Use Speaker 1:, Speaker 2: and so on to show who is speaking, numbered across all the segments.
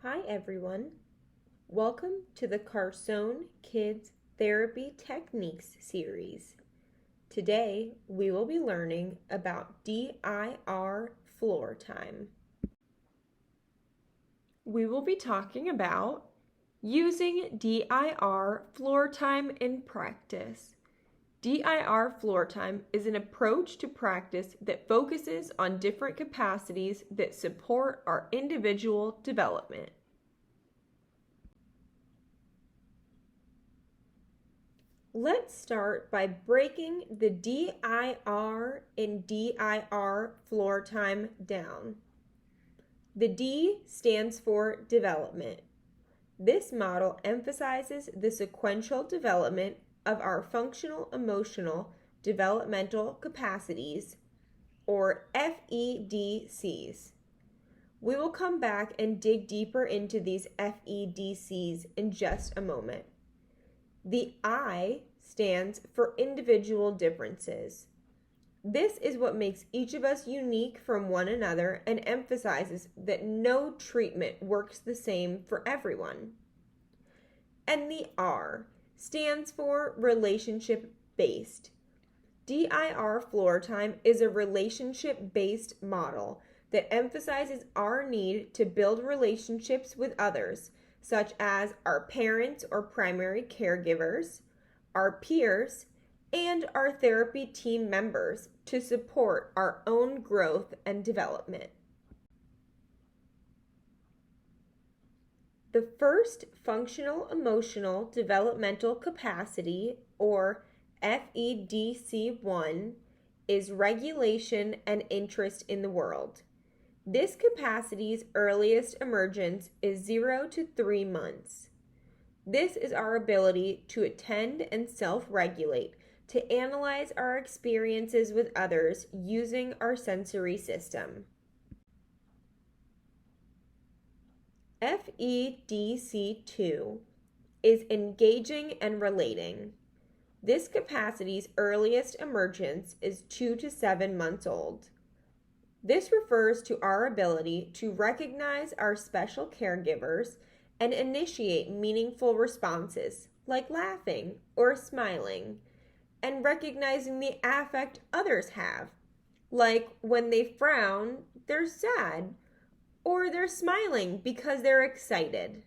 Speaker 1: Hi everyone. Welcome to the Carson Kids Therapy Techniques series. Today we will be learning about DIR floor time. We will be talking about using DIR floor time in practice. DIR floor time is an approach to practice that focuses on different capacities that support our individual development. Let's start by breaking the DIR and DIR floor time down. The D stands for development. This model emphasizes the sequential development of our functional emotional developmental capacities, or FEDCs. We will come back and dig deeper into these FEDCs in just a moment. The I stands for individual differences. This is what makes each of us unique from one another and emphasizes that no treatment works the same for everyone. And the R stands for relationship-based. DIR floor time is a relationship-based model that emphasizes our need to build relationships with others, such as our parents or primary caregivers, our peers, and our therapy team members to support our own growth and development. The first functional emotional developmental capacity, or FEDC1, is regulation and interest in the world. This capacity's earliest emergence is 0 to 3 months. This is our ability to attend and self-regulate, to analyze our experiences with others using our sensory system. FEDC2 is engaging and relating. This capacity's earliest emergence is 2 to 7 months old. This refers to our ability to recognize our special caregivers and initiate meaningful responses, like laughing or smiling, and recognizing the affect others have, like when they frown, they're sad, or they're smiling because they're excited.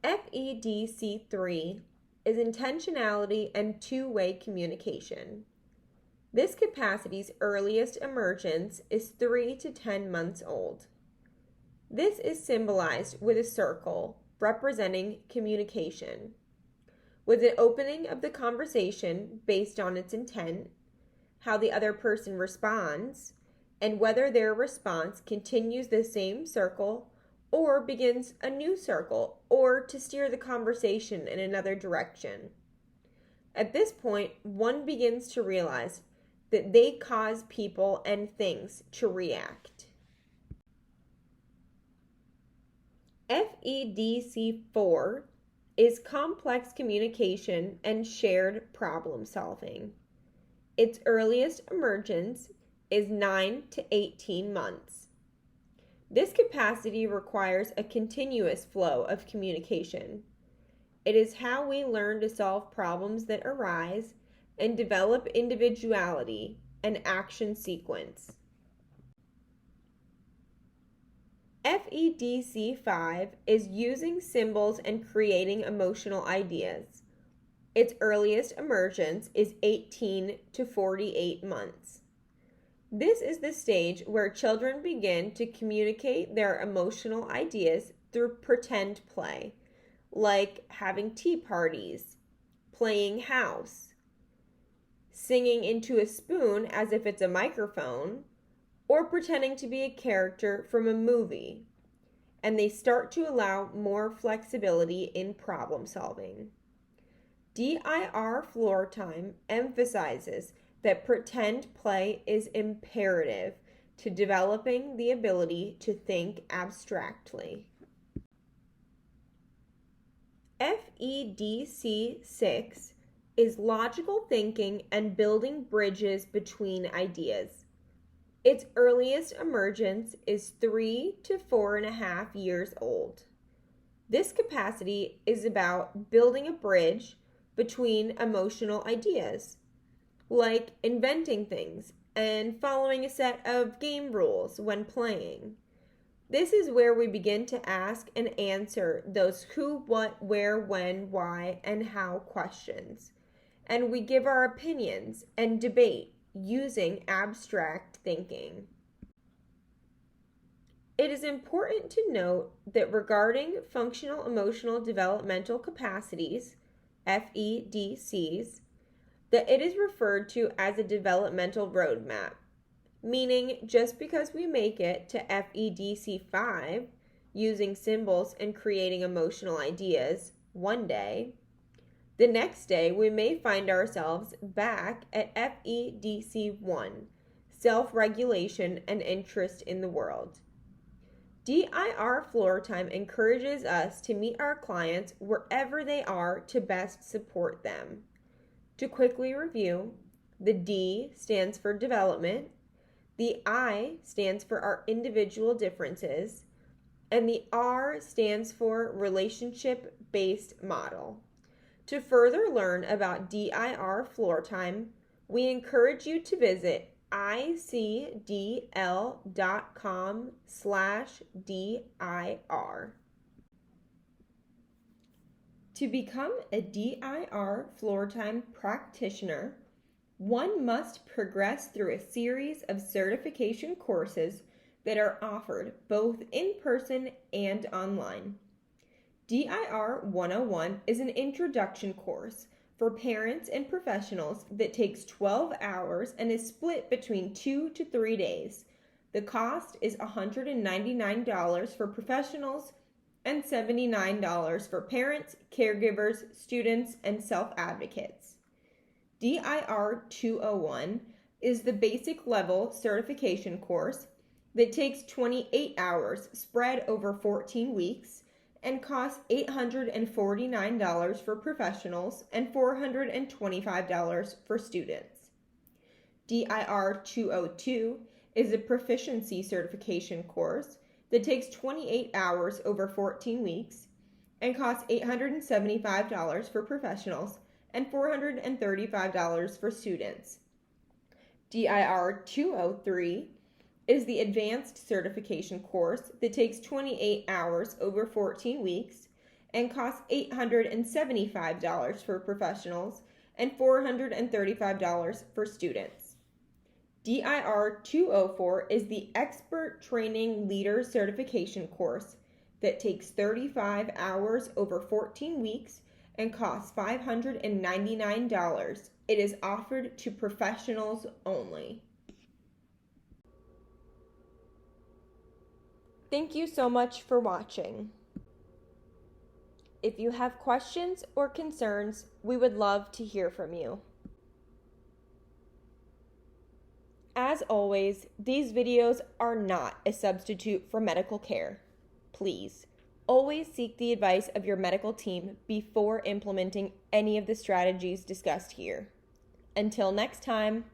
Speaker 1: FEDC3 is intentionality and two-way communication. This capacity's earliest emergence is 3 to 10 months old. This is symbolized with a circle representing communication, with an opening of the conversation based on its intent, how the other person responds, and whether their response continues the same circle or begins a new circle, or to steer the conversation in another direction. At this point, one begins to realize that they cause people and things to react. FEDC4 is complex communication and shared problem solving. Its earliest emergence is 9 to 18 months. This capacity requires a continuous flow of communication. It is how we learn to solve problems that arise and develop individuality and action sequence. FEDC5 is using symbols and creating emotional ideas. Its earliest emergence is 18 to 48 months. This is the stage where children begin to communicate their emotional ideas through pretend play, like having tea parties, playing house, singing into a spoon as if it's a microphone, or pretending to be a character from a movie, and they start to allow more flexibility in problem solving. DIR floor time emphasizes that pretend play is imperative to developing the ability to think abstractly. FEDC6 is logical thinking and building bridges between ideas. Its earliest emergence is 3 to 4.5 years old. This capacity is about building a bridge between emotional ideas, like inventing things and following a set of game rules when playing. This is where we begin to ask and answer those who, what, where, when, why, and how questions. And we give our opinions and debate using abstract thinking. It is important to note that regarding functional emotional developmental capacities, FEDCs, that it is referred to as a developmental roadmap, meaning just because we make it to FEDC 5 using symbols and creating emotional ideas one day, the next day we may find ourselves back at FEDC 1, self-regulation and interest in the world. DIRFloortime encourages us to meet our clients wherever they are to best support them. To quickly review, the D stands for development, the I stands for our individual differences, and the R stands for relationship-based model. To further learn about DIRFloortime, we encourage you to visit icdl.com/dir. To become a DIRFloortime practitioner, one must progress through a series of certification courses that are offered both in person and online. DIR 101 is an introduction course for parents and professionals that takes 12 hours and is split between 2 to 3 days. The cost is $199 for professionals and $79 for parents, caregivers, students, and self-advocates. DIR 201 is the basic level certification course that takes 28 hours spread over 14 weeks and costs $849 for professionals and $425 for students. DIR 202 is a proficiency certification course that takes 28 hours over 14 weeks and costs $875 for professionals and $435 for students. DIR 203 is the advanced certification course that takes 28 hours over 14 weeks and costs $875 for professionals and $435 for students. DIR 204 is the Expert Training Leader Certification course that takes 35 hours over 14 weeks and costs $599. It is offered to professionals only. Thank you so much for watching. If you have questions or concerns, we would love to hear from you. As always, these videos are not a substitute for medical care. Please, always seek the advice of your medical team before implementing any of the strategies discussed here. Until next time.